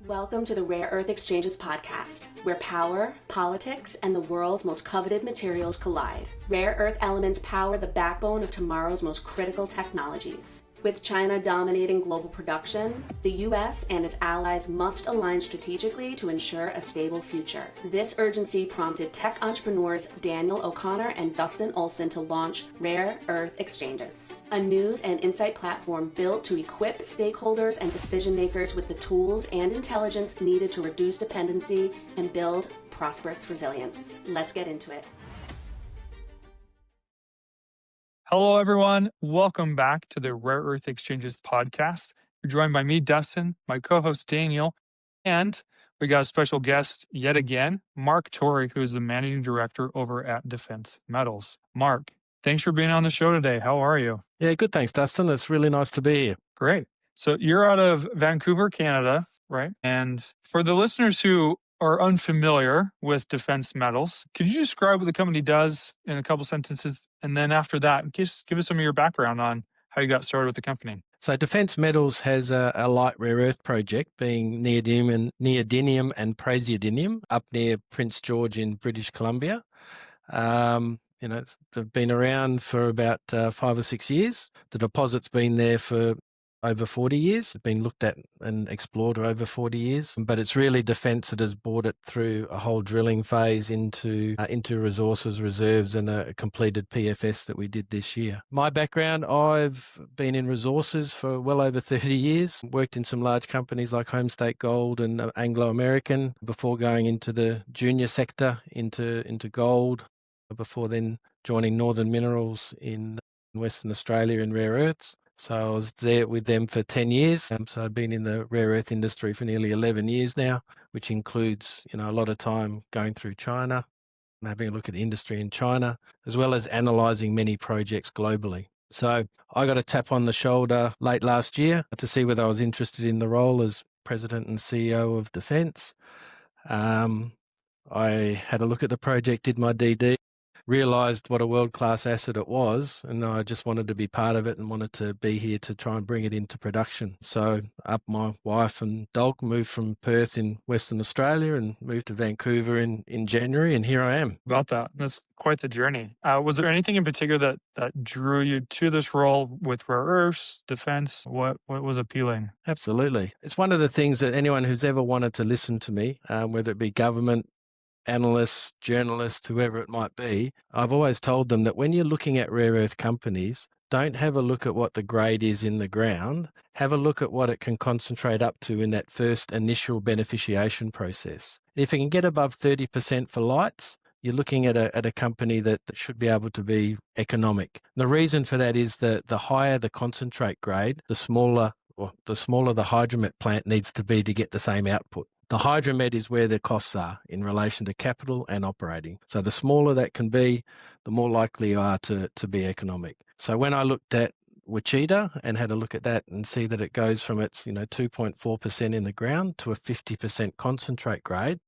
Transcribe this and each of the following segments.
Welcome to the Rare Earth Exchanges podcast, where power, politics, and the world's most coveted materials collide. Rare earth elements power the backbone of tomorrow's most critical technologies. With China dominating global production, the U.S. and its allies must align strategically to ensure a stable future. This urgency prompted tech entrepreneurs Daniel O'Connor and Dustin Olson to launch Rare Earth Exchanges, a news and insight platform built to equip stakeholders and decision makers with the tools and intelligence needed to reduce dependency and build prosperous resilience. Let's get into it. Hello, everyone. Welcome back to the Rare Earth Exchanges podcast. You're joined by me, Dustin, my co-host, Daniel, and we got a special guest yet again, Mark Tory, who is the managing director over at Defense Metals. Mark, thanks for being on the show today. How are you? Yeah, good. Thanks, Dustin. It's really nice to be here. Great. So you're out of Vancouver, Canada, right? And for the listeners who are unfamiliar with Defense Metals, could you describe what the company does in a couple sentences? And then after that, just give us some of your background on how you got started with the company. So Defense Metals has a light rare earth project being neodymium and praseodymium up near Prince George in British Columbia. They've been around for about 5 or 6 years. The deposit's been there for over 40 years. It's been looked at and explored over 40 years, but it's really Defence that has brought it through a whole drilling phase into resources, reserves, and a completed PFS that we did this year. My background, I've been in resources for well over 30 years, worked in some large companies like Offtake Gold and Anglo American before going into the junior sector into gold, before then joining Northern Minerals in Western Australia in rare earths. So I was there with them for 10 years. So I've been in the rare earth industry for nearly 11 years now, which includes, a lot of time going through China and having a look at the industry in China, as well as analysing many projects globally. So I got a tap on the shoulder late last year to see whether I was interested in the role as President and CEO of Defence. I had a look at the project, did my DD, realised what a world-class asset it was, and I just wanted to be part of it and wanted to be here to try and bring it into production. So up my wife and dog, moved from Perth in Western Australia and moved to Vancouver in January, and here I am. About that. That's quite the journey. Was there anything in particular that drew you to this role with rare earths, defense? What was appealing? Absolutely. It's one of the things that anyone who's ever wanted to listen to me, whether it be government, analysts, journalists, whoever it might be, I've always told them that when you're looking at rare earth companies, don't have a look at what the grade is in the ground. Have a look at what it can concentrate up to in that first initial beneficiation process. If it can get above 30% for lights, you're looking at a company that should be able to be economic. The reason for that is that the higher the concentrate grade, the smaller the hydromet plant needs to be to get the same output. The hydromet is where the costs are in relation to capital and operating. So the smaller that can be, the more likely you are to be economic. So when I looked at Wichita and had a look at that and see that it goes from its 2.4% in the ground to a 50% concentrate grade,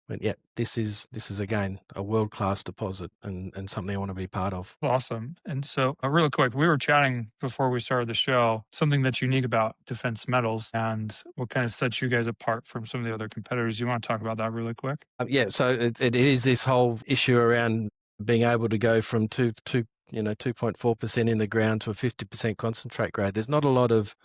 but yeah, this is again a world-class deposit and something I want to be part of. Awesome. And so really quick, we were chatting before we started the show, something that's unique about Defense Metals and what kind of sets you guys apart from some of the other competitors. You want to talk about that really quick? So it is this whole issue around being able to go from 2.4% in the ground to a 50% concentrate grade. There's not a lot of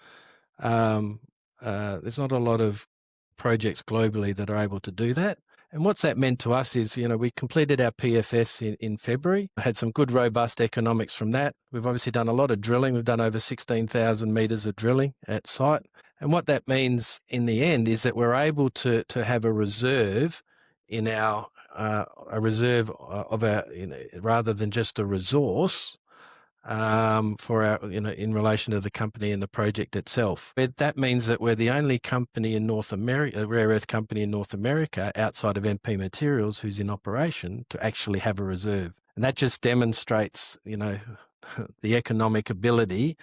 projects globally that are able to do that. And what's that meant to us is, we completed our PFS in February, had some good robust economics from that. We've obviously done a lot of drilling. We've done over 16,000 metres of drilling at site. And what that means in the end is that we're able to have a reserve in our, rather than just a resource, for our, in relation to the company and the project itself. But that means that we're the only company in North America, a rare earth company in North America, outside of MP Materials, who's in operation to actually have a reserve. And that just demonstrates, the economic ability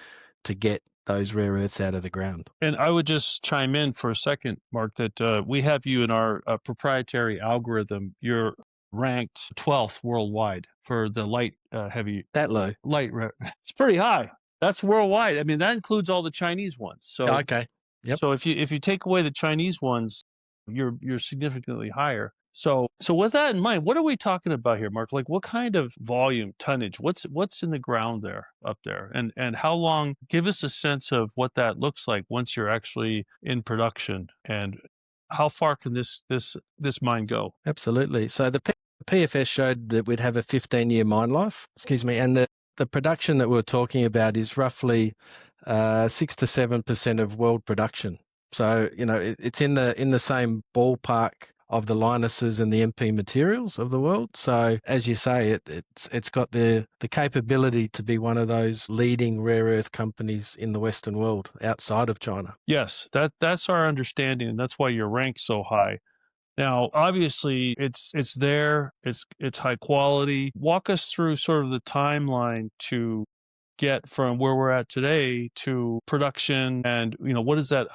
to get those rare earths out of the ground. And I would just chime in for a second, Mark, that we have you in our proprietary algorithm. You're ranked 12th worldwide for the light heavy. That low? It's pretty high. That's worldwide. I mean, that includes all the Chinese ones. So okay. Yep. So if you take away the Chinese ones, you're significantly higher. So with that in mind, what are we talking about here, Mark? Like what kind of volume, tonnage, what's in the ground there, up there? And how long, give us a sense of what that looks like once you're actually in production, and how far can this mine go? Absolutely. So the PFS showed that we'd have a 15-year mine life, and the production that we're talking about is roughly 6 to 7% of world production. So, it's in the same ballpark of the Linuses and the MP materials of the world. So, as you say, it's got the capability to be one of those leading rare earth companies in the Western world outside of China. Yes, that's our understanding, and that's why you're ranked so high. Now, obviously, it's there, it's high quality. Walk us through sort of the timeline to get from where we're at today to production, and what does that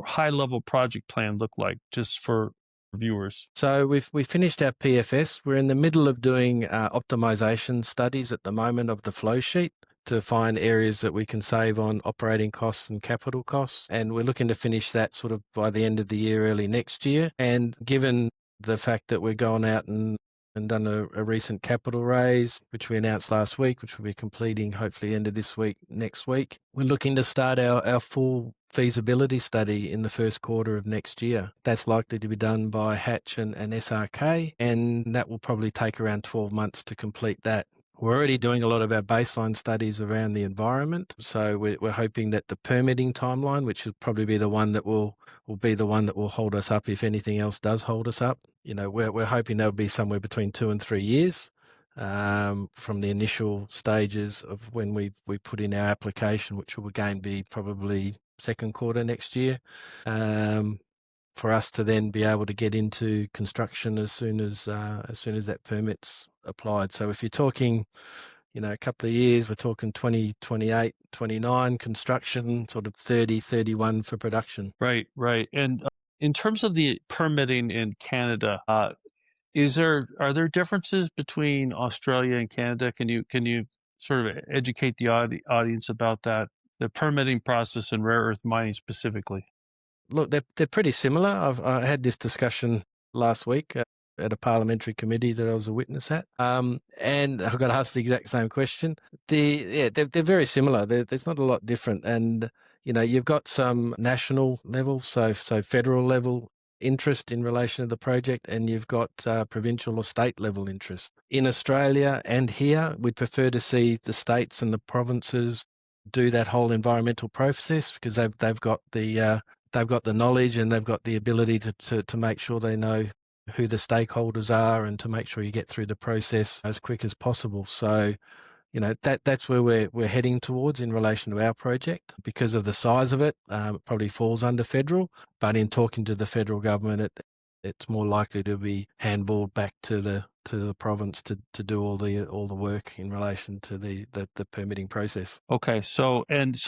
high level project plan look like, just for viewers? So we finished our PFS. We're in the middle of doing optimization studies at the moment of the flow sheet to find areas that we can save on operating costs and capital costs. And we're looking to finish that sort of by the end of the year, early next year. And given the fact that we're going out and done a recent capital raise, which we announced last week, which we'll be completing hopefully end of this week, next week, we're looking to start our full feasibility study in the first quarter of next year. That's likely to be done by Hatch and SRK, and that will probably take around 12 months to complete that. We're already doing a lot of our baseline studies around the environment, so we're hoping that the permitting timeline, which will probably be the one that will be the one that will hold us up if anything else does hold us up. We're hoping that'll be somewhere between 2 and 3 years from the initial stages of when we put in our application, which will again be probably second quarter next year, for us to then be able to get into construction as soon as that permit's applied. So if you're talking, a couple of years, we're talking 2028, 29 construction, sort of 30, 31 for production. Right. And in terms of the permitting in Canada, are there differences between Australia and Canada? Can you sort of educate the audience about that, the permitting process in rare earth mining specifically? Look, they're pretty similar. I had this discussion last week at a parliamentary committee that I was a witness at, and I got asked the exact same question. They're very similar. There's not a lot different, and you've got some national level, so federal level interest in relation to the project, and you've got provincial or state level interest. In Australia and here, we'd prefer to see the states and the provinces do that whole environmental process, because they've got the knowledge and they've got the ability to make sure they know who the stakeholders are and to make sure you get through the process as quick as possible. So, that's where we're heading towards in relation to our project. Because of the size of it, it probably falls under federal, but in talking to the federal government, it's more likely to be handballed back to the province to do all the work in relation to the permitting process. Okay, so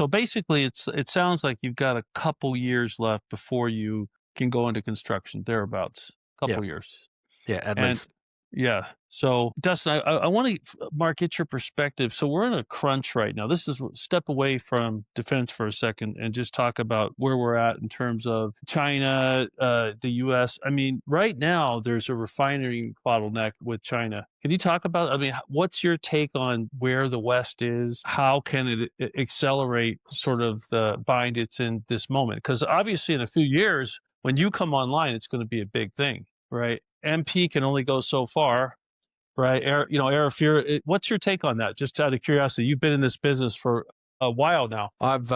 basically, it sounds like you've got a couple years left before you can go into construction, thereabouts. Couple years. Yeah, at least. Yeah. So, Dustin, I want to, Mark, get your perspective. So we're in a crunch right now. This is step away from defense for a second and just talk about where we're at in terms of China, the U.S. I mean, right now there's a refinery bottleneck with China. Can you talk about, what's your take on where the West is? How can it accelerate sort of the bind it's in this moment? Because obviously in a few years, when you come online, it's going to be a big thing, right? MP can only go so far, right? Air, what's your take on that? Just out of curiosity, you've been in this business for a while now. I've,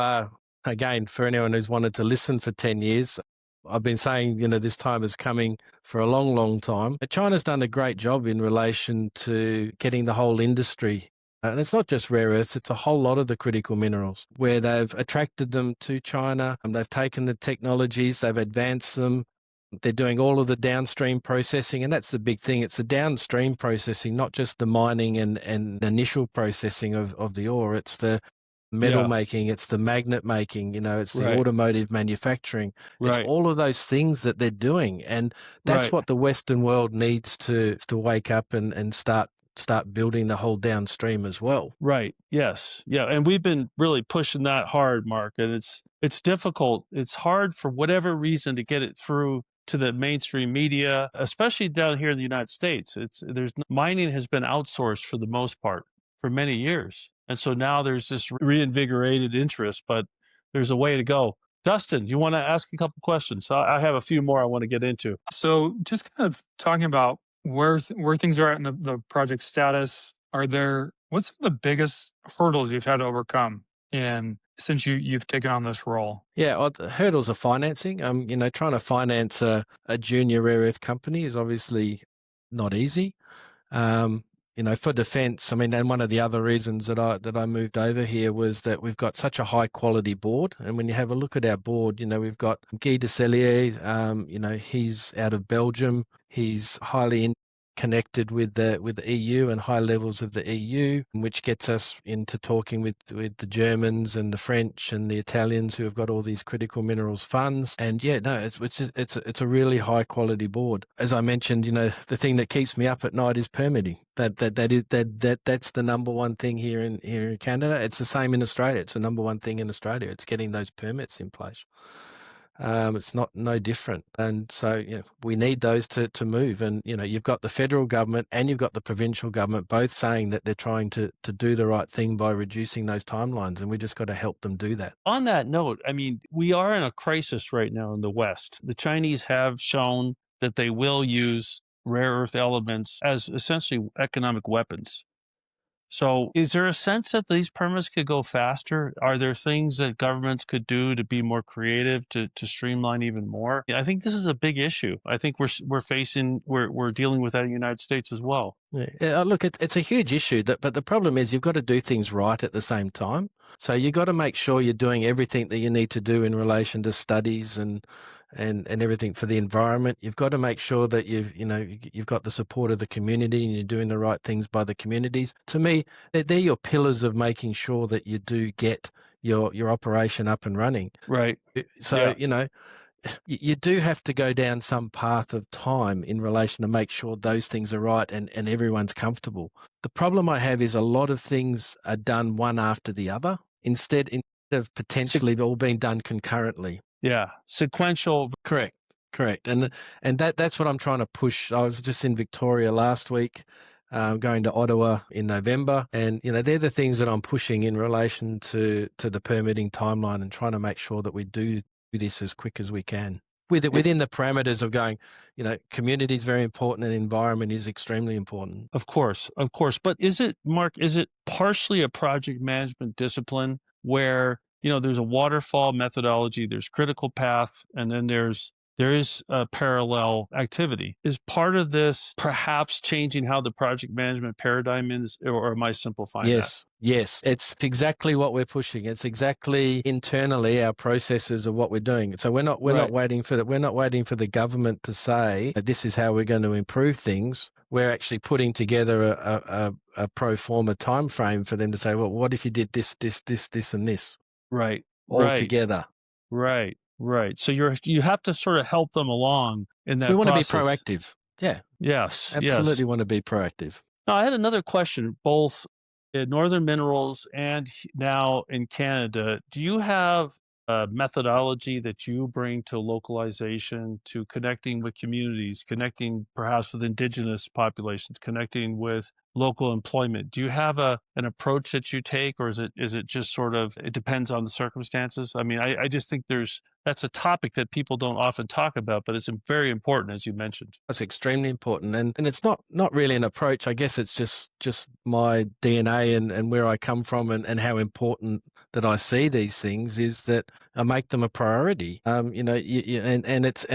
again, for anyone who's wanted to listen for 10 years, I've been saying, this time is coming for a long, long time. But China's done a great job in relation to getting the whole industry. And it's not just rare earths, it's a whole lot of the critical minerals where they've attracted them to China and they've taken the technologies, they've advanced them. They're doing all of the downstream processing, and that's the big thing. It's the downstream processing, not just the mining and initial processing of the ore. It's the metal making, it's the magnet making, it's the automotive manufacturing. It's all of those things that they're doing. And that's what the Western world needs to wake up and start building the whole downstream as well. Right. Yes. Yeah. And we've been really pushing that hard, Mark. And it's difficult. It's hard for whatever reason to get it through to the mainstream media, especially down here in the United States. Mining has been outsourced for the most part for many years. And so now there's this reinvigorated interest, but there's a way to go. Dustin, you want to ask a couple questions? I have a few more I want to get into. So just kind of talking about where things are at in the project status, what's some of the biggest hurdles you've had to overcome since you've taken on this role? Yeah, the hurdles of financing. Trying to finance a junior rare earth company is obviously not easy. For defence, and one of the other reasons that I moved over here was that we've got such a high quality board. And when you have a look at our board, we've got Guy Decellier, he's out of Belgium. He's highly connected with the EU and high levels of the EU, which gets us into talking with the Germans and the French and the Italians who have got all these critical minerals funds. And it's a really high quality board. As I mentioned, the thing that keeps me up at night is permitting. That's the number one thing here in Canada. It's the same in Australia. It's the number one thing in Australia. It's getting those permits in place. It's no different. And so we need those to move. And, you've got the federal government and you've got the provincial government both saying that they're trying to do the right thing by reducing those timelines. And we just got to help them do that. On that note, we are in a crisis right now in the West. The Chinese have shown that they will use rare earth elements as essentially economic weapons. So is there a sense that these permits could go faster? Are there things that governments could do to be more creative, to streamline even more? I think this is a big issue. I think we're dealing with that in the United States as well. Yeah, look, it's a huge issue, but the problem is you've got to do things right at the same time. So you've got to make sure you're doing everything that you need to do in relation to studies and everything for the environment. You've got to make sure that you've got the support of the community and you're doing the right things by the communities. To me, they're your pillars of making sure that you do get your operation up and running. Right. So, you do have to go down some path of time in relation to make sure those things are right and everyone's comfortable. The problem I have is a lot of things are done one after the other instead of potentially all being done concurrently. Yeah, sequential. Correct. And that's what I'm trying to push. I was just in Victoria last week, going to Ottawa in November, and they're the things that I'm pushing in relation to the permitting timeline and trying to make sure that we do this as quick as we can within the parameters of going, community is very important and environment is extremely important. Of course. But is it partially a project management discipline where, there's a waterfall methodology, there's critical path, and then there is a parallel activity. Is part of this perhaps changing how the project management paradigm is, or am I simplifying that? Yes, it's exactly what we're pushing. It's exactly internally our processes of what we're doing. So we're not waiting for the government to say this is how we're going to improve things. We're actually putting together a pro forma time frame for them to say, well, what if you did this, and this? Right. All together. Right. So you have to sort of help them along in that process. We want to be proactive. Yeah. Yes. Absolutely want to be proactive. Now, I had another question, both in Northern Minerals and now in Canada. Do you have a methodology that you bring to localization, to connecting with communities, connecting perhaps with Indigenous populations, connecting with local employment? Do you have an approach that you take, or is it just sort of, it depends on the circumstances? I just think that's a topic that people don't often talk about, but it's very important, as you mentioned. That's extremely important. And it's not really an approach. I guess it's just my DNA and where I come from and how important that I see these things is that I make them a priority. And it's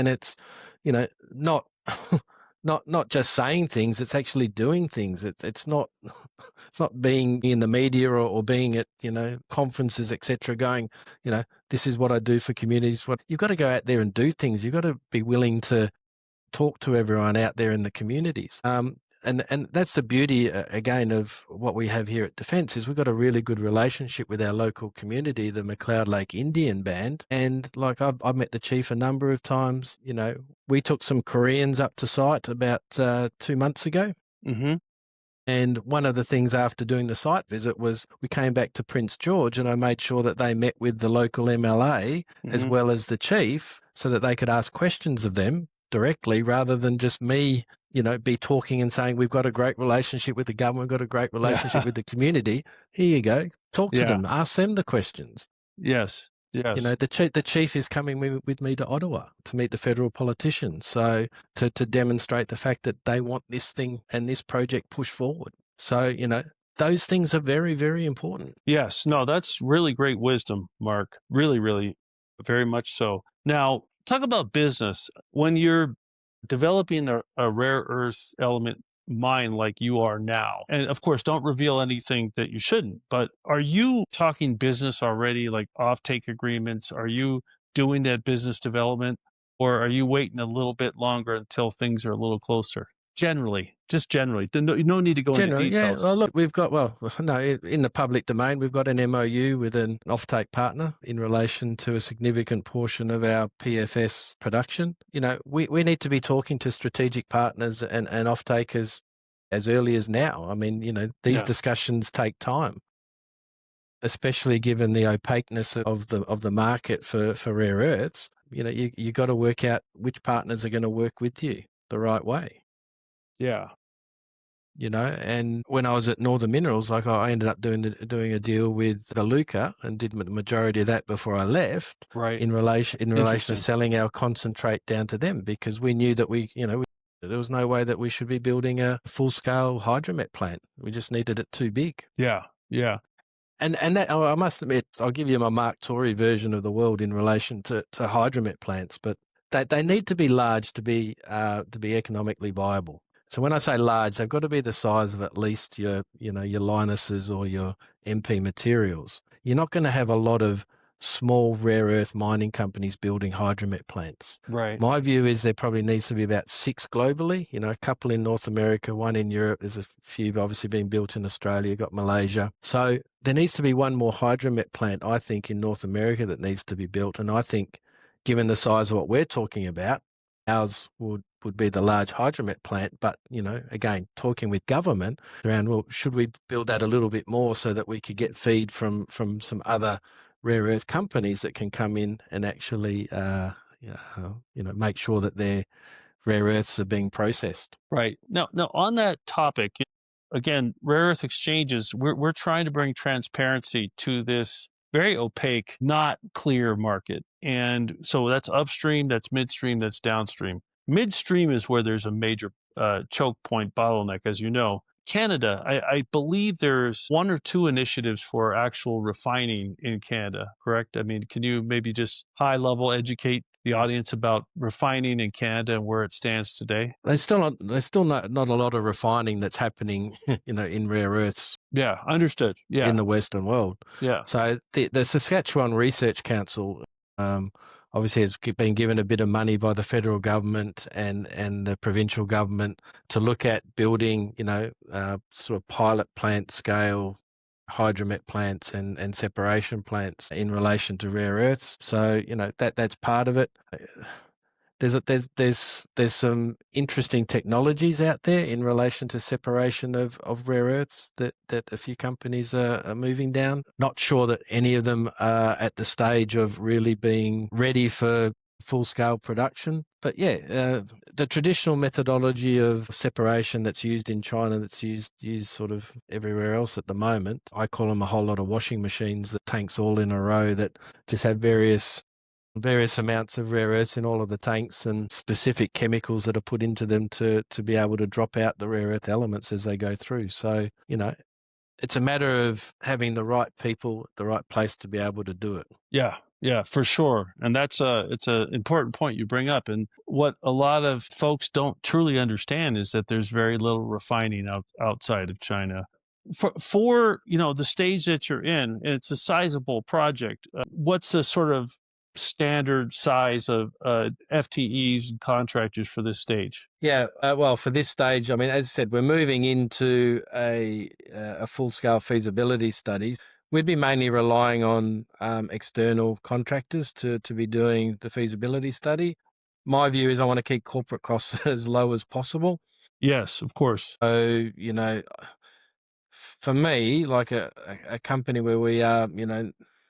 not just saying things, it's actually doing things. It's not being in the media or being at, conferences, etc., going, this is what I do for communities. You've got to go out there and do things. You've got to be willing to talk to everyone out there in the communities. And that's the beauty, again, of what we have here at Defence is we've got a really good relationship with our local community, the McLeod Lake Indian Band. And like I've met the chief a number of times. We took some Koreans up to site about 2 months ago. Mm-hmm. And one of the things after doing the site visit was we came back to Prince George and I made sure that they met with the local MLA as well as the chief so that they could ask questions of them directly rather than just me, be talking and saying, we've got a great relationship with the government, we've got a great relationship with the community. Here you go. Talk to them, ask them the questions. Yes. Yes. The chief is coming with me to Ottawa to meet the federal politicians. So to demonstrate the fact that they want this thing and this project pushed forward. So, those things are very, very important. Yes. No, that's really great wisdom, Mark. Really, really, very much so. Now, talk about business. When you're developing a rare earth element mine like you are now, and of course, don't reveal anything that you shouldn't, but are you talking business already, like offtake agreements? Are you doing that business development, or are you waiting a little bit longer until things are a little closer? Just generally. No need to go into details. Yeah. Well, look, in the public domain, we've got an MOU with an offtake partner in relation to a significant portion of our PFS production. We need to be talking to strategic partners and off-takers as early as now. I mean, these discussions take time, especially given the opaqueness of the market for rare earths. You got to work out which partners are going to work with you the right way. Yeah. And when I was at Northern Minerals, I ended up doing a deal with the Luca and did the majority of that before I left. Right. In relation to selling our concentrate down to them, because we knew that there was no way that we should be building a full scale hydromet plant. We just needed it too big. Yeah. Yeah. And that, I must admit, I'll give you my Mark Tory version of the world in relation to hydromet plants, but they need to be large to be economically viable. So when I say large, they've got to be the size of at least your Linuses or your MP Materials. You're not going to have a lot of small rare earth mining companies building hydromet plants. Right. My view is there probably needs to be about 6 globally, a couple in North America, one in Europe. There's a few obviously being built in Australia, got Malaysia. So there needs to be one more hydromet plant, I think, in North America that needs to be built. And I think given the size of what we're talking about, ours would be the large hydromet plant. But, again, talking with government around, well, should we build that a little bit more so that we could get feed from some other rare earth companies that can come in and actually, make sure that their rare earths are being processed. Right. Now on that topic, again, rare earth exchanges, we're trying to bring transparency to this very opaque, not clear market. And so that's upstream, that's midstream, that's downstream. Midstream is where there's a major choke point bottleneck, as you know. Canada, I believe there's 1 or 2 initiatives for actual refining in Canada, correct? I mean, can you maybe just high level educate the audience about refining in Canada and where it stands today? There's still not a lot of refining that's happening, in rare earths. Yeah, understood. Yeah. In the Western world. Yeah. So the Saskatchewan Research Council obviously has been given a bit of money by the federal government and the provincial government to look at building, sort of pilot plant scale hydromet plants and separation plants in relation to rare earths. So, that's part of it. There's some interesting technologies out there in relation to separation of rare earths that a few companies are moving down. Not sure that any of them are at the stage of really being ready for full-scale production. But yeah, the traditional methodology of separation that's used in China, that's used sort of everywhere else at the moment, I call them a whole lot of washing machines, the tanks all in a row that just have various amounts of rare earths in all of the tanks and specific chemicals that are put into them to be able to drop out the rare earth elements as they go through. So, it's a matter of having the right people at the right place to be able to do it. Yeah, for sure. And it's an important point you bring up. And what a lot of folks don't truly understand is that there's very little refining outside of China. For the stage that you're in, it's a sizable project. What's the sort of standard size of FTEs and contractors for this stage? Yeah, well, for this stage, I mean, as I said, we're moving into a full-scale feasibility study. We'd be mainly relying on external contractors to be doing the feasibility study. My view is I want to keep corporate costs as low as possible. Yes, of course. So, for me, like a company where we are,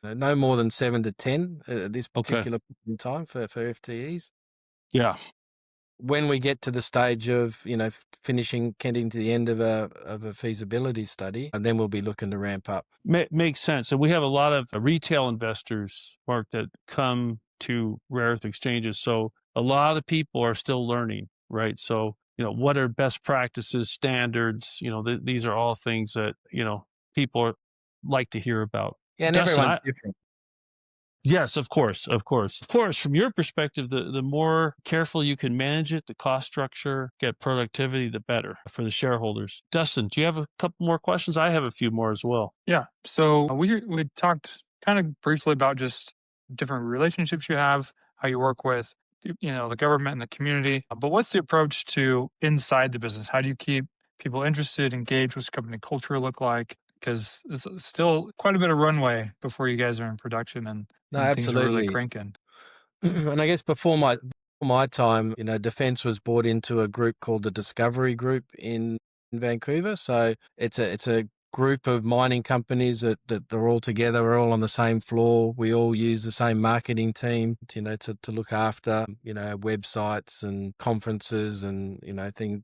no more than 7 to 10 at this particular point in time for FTEs. Yeah. when we get to the stage of, finishing, getting to the end of a feasibility study, and then we'll be looking to ramp up. Makes sense. And we have a lot of retail investors, Mark, that come to rare earth exchanges. So a lot of people are still learning, right? So, what are best practices, standards? These are all things that, people like to hear about. Yeah, and Dustin, everyone's different. Yes, of course. From your perspective, the more careful you can manage it, the cost structure, get productivity, the better for the shareholders. Dustin, do you have a couple more questions? I have a few more as well. Yeah. So we talked kind of briefly about just different relationships you have, how you work with, the government and the community. But what's the approach to inside the business? How do you keep people interested, engaged? What's company culture look like? Because it's still quite a bit of runway before you guys are in production and No, things are really absolutely. cranking. And I guess before my time, defense was brought into a group called the Discovery Group in Vancouver. So it's a group of mining companies that they're all together. We're all on the same floor. We all use the same marketing team, to look after, websites and conferences and,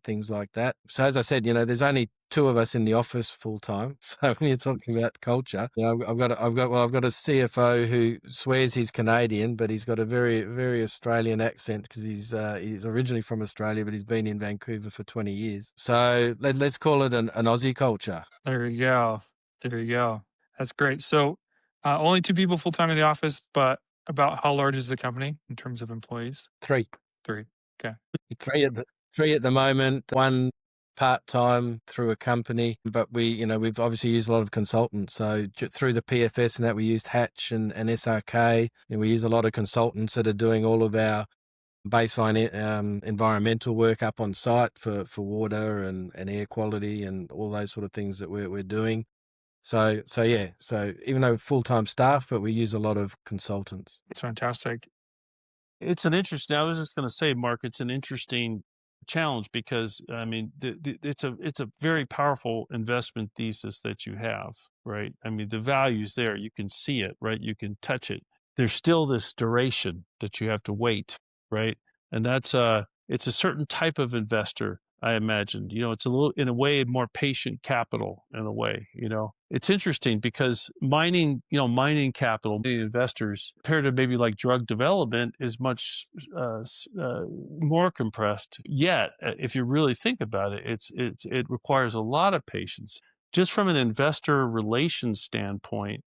things like that. So as I said, there's only two of us in the office full time. So when you're talking about culture, I've got a CFO who swears he's Canadian, but he's got a very, very Australian accent because he's originally from Australia, but he's been in Vancouver for 20 years. So let's call it an Aussie culture. There you go. That's great. So only two people full time in the office, but about how large is the company in terms of employees? Three. Okay. Three at the moment. One part-time through a company, but we've obviously used a lot of consultants. So through the PFS and that, we used Hatch and SRK, and we use a lot of consultants that are doing all of our baseline environmental work up on site for water and air quality and all those sort of things that we're doing. So even though full-time staff, but we use a lot of consultants. It's fantastic. It's an interesting. I was just going to say, Mark, it's an interesting challenge because I mean, it's a very powerful investment thesis that you have, right? I mean, the value's there. You can see it, right? You can touch it. There's still this duration that you have to wait, right? And it's a certain type of investor, I imagined. It's a little, in a way, more patient capital in a way. It's interesting because mining capital, mining investors, compared to maybe like drug development, is much more compressed. Yet, if you really think about it, it requires a lot of patience. Just from an investor relations standpoint,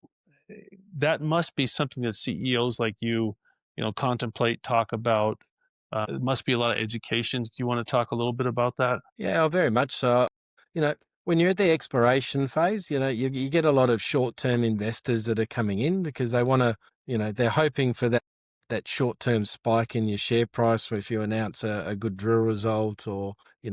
that must be something that CEOs like you, contemplate, talk about. It must be a lot of education. Do you want to talk a little bit about that? Yeah, very much so. When you're at the exploration phase, you get a lot of short-term investors that are coming in because they want to, they're hoping for that short-term spike in your share price if you announce a good drill result or, you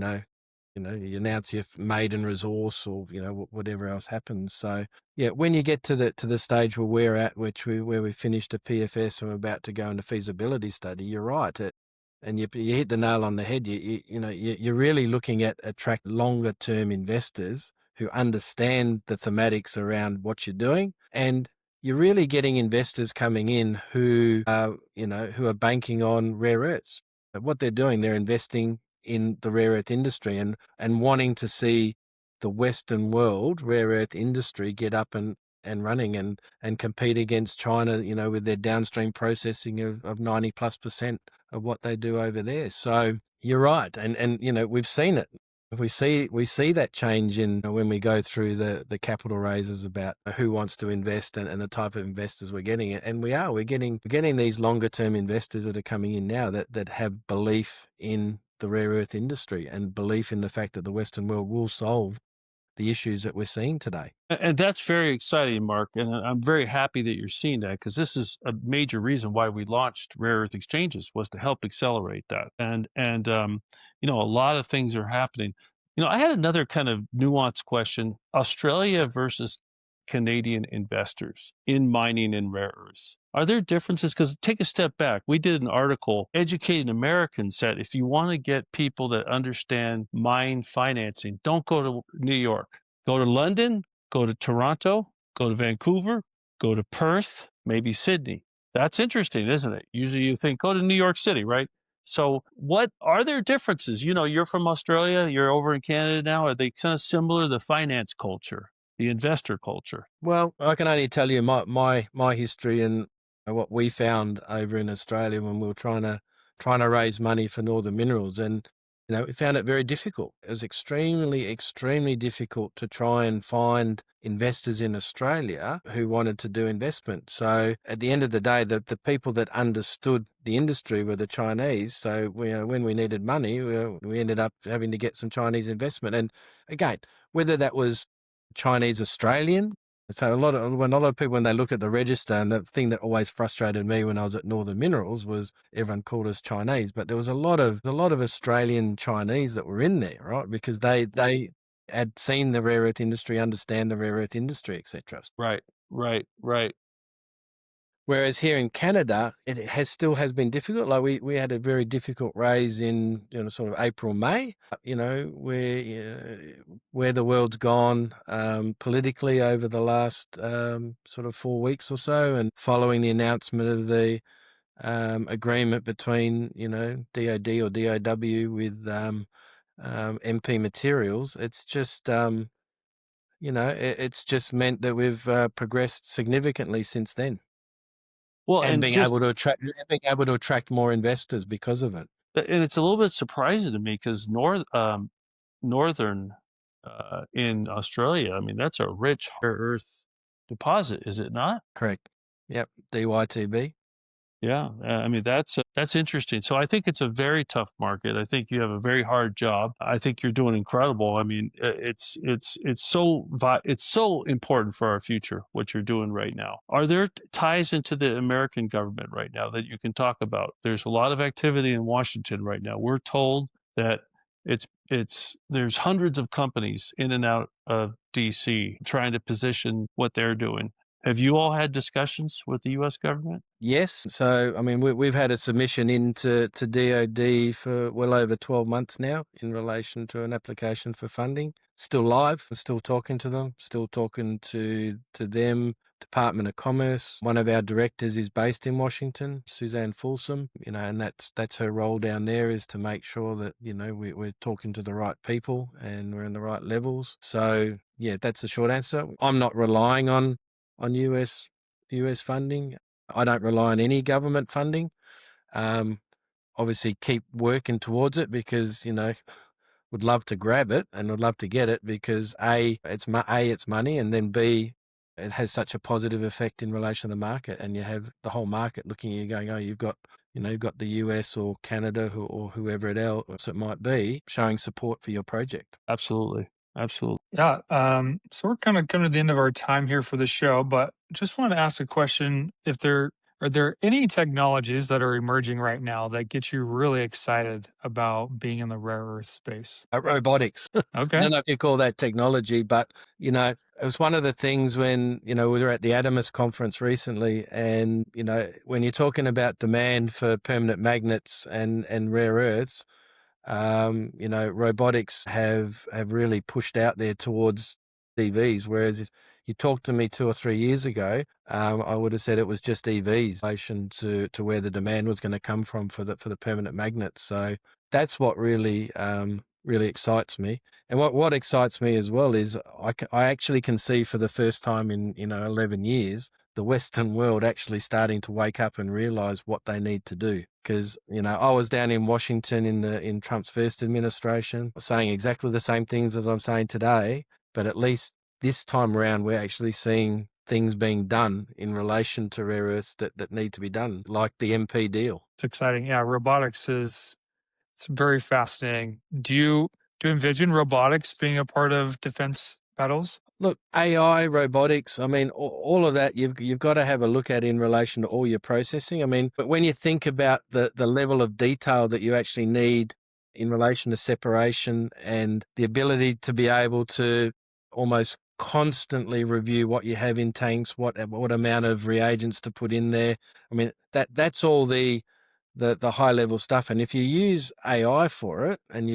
announce your maiden resource or, whatever else happens. So yeah, when you get to the stage where we're at, where we finished a PFS and we're about to go into feasibility study, you're right. And you hit the nail on the head. You're really looking at attract longer term investors who understand the thematics around what you're doing, and you're really getting investors coming in who are banking on rare earths. What they're doing, they're investing in the rare earth industry and wanting to see the Western world rare earth industry get up and running and compete against China, with their downstream processing of 90+% of what they do over there. So you're right. And we've seen it. We see that change in when we go through the capital raises about who wants to invest and the type of investors we're getting. And we're getting these longer term investors that are coming in now that have belief in the rare earth industry and belief in the fact that the Western world will solve the issues that we're seeing today. And that's very exciting, Mark. And I'm very happy that you're seeing that because this is a major reason why we launched Rare Earth Exchanges was to help accelerate that. And a lot of things are happening. I had another kind of nuanced question: Australia versus Canadian investors in mining and rare earths. Are there differences? Because take a step back. We did an article, Educating Americans said, if you want to get people that understand mine financing, don't go to New York. Go to London, go to Toronto, go to Vancouver, go to Perth, maybe Sydney. That's interesting, isn't it? Usually you think, go to New York City, right? So what are there differences? You're from Australia, you're over in Canada now. Are they kind of similar, the finance culture, the investor culture? Well, I can only tell you my history and what we found over in Australia when we were trying to raise money for Northern Minerals, and we found it very difficult. It was extremely difficult to try and find investors in Australia who wanted to do investment. So at the end of the day, the people that understood the industry were the Chinese. So when we needed money, we ended up having to get some Chinese investment. And again, whether that was Chinese Australian. So when a lot of people, when they look at the register, and the thing that always frustrated me when I was at Northern Minerals was everyone called us Chinese, but there was a lot of Australian Chinese that were in there, right? Because they had seen the rare earth industry, understand the rare earth industry, etc. Right. Whereas here in Canada, it still has been difficult. Like we had a very difficult raise in sort of April, May. Where the world's gone politically over the last sort of 4 weeks or so, and following the announcement of the agreement between DOD or DOW with MP Materials, it's just it's just meant that we've progressed significantly since then. Well, And and being able to attract more investors because of it. it's a little bit surprising to me because northern in Australia, I mean, that's a rich rare earth deposit, is it not? Correct. Yep. DYTB. Yeah, I mean that's interesting. So I think it's a very tough market. I think you have a very hard job. I think you're doing incredible. I mean, it's so important for our future what you're doing right now. Are there ties into the American government right now that you can talk about? There's a lot of activity in Washington right now. We're told that there's hundreds of companies in and out of DC trying to position what they're doing. Have you all had discussions with the U.S. government? Yes. So, I mean, we've had a submission into DOD for well over 12 months now in relation to an application for funding. Still live, still talking to them, still talking to them. Department of Commerce. One of our directors is based in Washington, Suzanne Folsom, and that's her role down there, is to make sure that, we're talking to the right people and we're in the right levels. So, yeah, that's the short answer. I'm not relying on US funding. I don't rely on any government funding. Obviously keep working towards it because, would love to grab it and would love to get it because it's money, and then B, it has such a positive effect in relation to the market, and you have the whole market looking at you going, oh, you've got the US or Canada or whoever else it might be showing support for your project. Absolutely. Yeah. So we're kind of coming to the end of our time here for the show, but just wanted to ask a question. Are there any technologies that are emerging right now that get you really excited about being in the rare earth space? Robotics. I Okay. don't know if you call that technology, but, it was one of the things when, we were at the Adamus conference recently, and, when you're talking about demand for permanent magnets and rare earths, robotics have really pushed out there towards EVs, whereas if you talked to me 2 or 3 years ago, I would have said it was just EVs in relation to where the demand was going to come from for the permanent magnets. So that's what really excites me. And what excites me as well is I actually can see for the first time in 11 years the Western world actually starting to wake up and realize what they need to do. Because, I was down in Washington in Trump's first administration saying exactly the same things as I'm saying today, but at least this time around we're actually seeing things being done in relation to rare earths that need to be done, like the MP deal. It's exciting. Yeah. It's very fascinating. Do you envision robotics being a part of defense battles? Look, AI, robotics, I mean, all of that you've got to have a look at in relation to all your processing. I mean, but when you think about the level of detail that you actually need in relation to separation and the ability to be able to almost constantly review what you have in tanks, what amount of reagents to put in there. I mean, that's all the high level stuff. And if you use AI for it and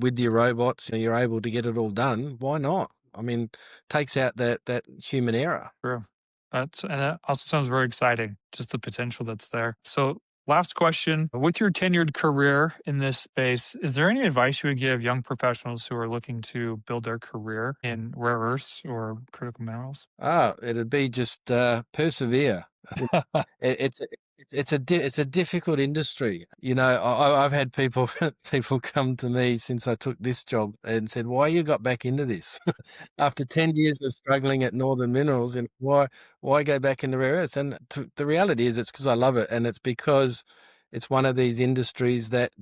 with your robots, you're able to get it all done, why not? I mean, takes out that human error. True. And that also sounds very exciting, just the potential that's there. So Last question. With your tenured career in this space, is there any advice you would give young professionals who are looking to build their career in rare earths or critical minerals? It'd be just persevere. It's it's a difficult industry. I've had people people come to me since I took this job and said, "Why you got back into this after 10 years of struggling at Northern Minerals, and why go back into rare earths?" And the reality is, it's because I love it, and it's because it's one of these industries that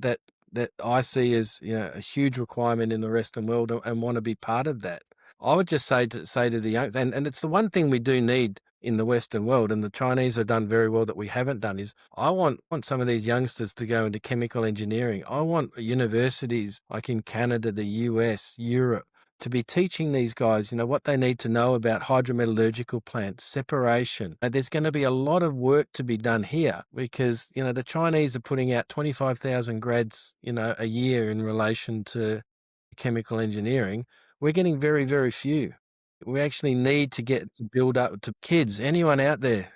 I see as a huge requirement in the Western world, and want to be part of that. I would just say to the young, and it's the one thing we do need in the Western world, and the Chinese have done very well that we haven't done, is I want some of these youngsters to go into chemical engineering. I want universities like in Canada, the US, Europe, to be teaching these guys, what they need to know about hydrometallurgical plants, separation. There's going to be a lot of work to be done here because, the Chinese are putting out 25,000 grads, a year in relation to chemical engineering. We're getting very, very few. We actually need to build up to kids, anyone out there,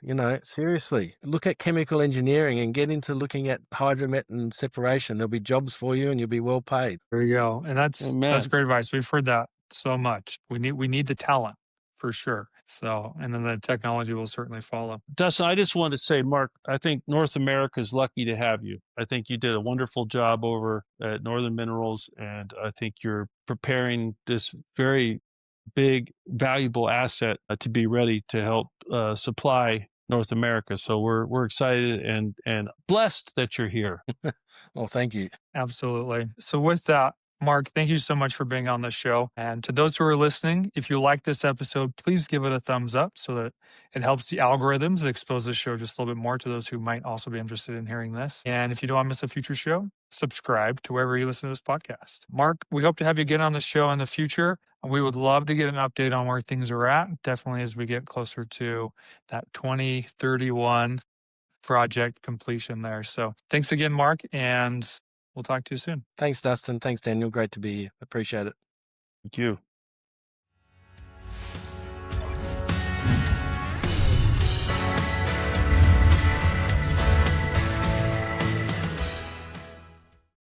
seriously, look at chemical engineering and get into looking at hydromet and separation. There'll be jobs for you and you'll be well paid. There you go. And that's Amen. great advice. We've heard that so much. We need the talent for sure. So, and then the technology will certainly follow. Dustin, I just want to say, Mark, I think North America is lucky to have you. I think you did a wonderful job over at Northern Minerals, and I think you're preparing this very big, valuable asset to be ready to help supply North America. So we're excited and blessed that you're here. Well, thank you. Absolutely. So with that, Mark, thank you so much for being on the show. And to those who are listening, if you like this episode, please give it a thumbs up so that it helps the algorithms expose the show just a little bit more to those who might also be interested in hearing this. And if you don't want to miss a future show, subscribe to wherever you listen to this podcast. Mark, we hope to have you again on the show in the future. We would love to get an update on where things are at, definitely as we get closer to that 2031 project completion there. So thanks again, Mark, and we'll talk to you soon. Thanks, Dustin. Thanks, Daniel. Great to be here. Appreciate it. Thank you.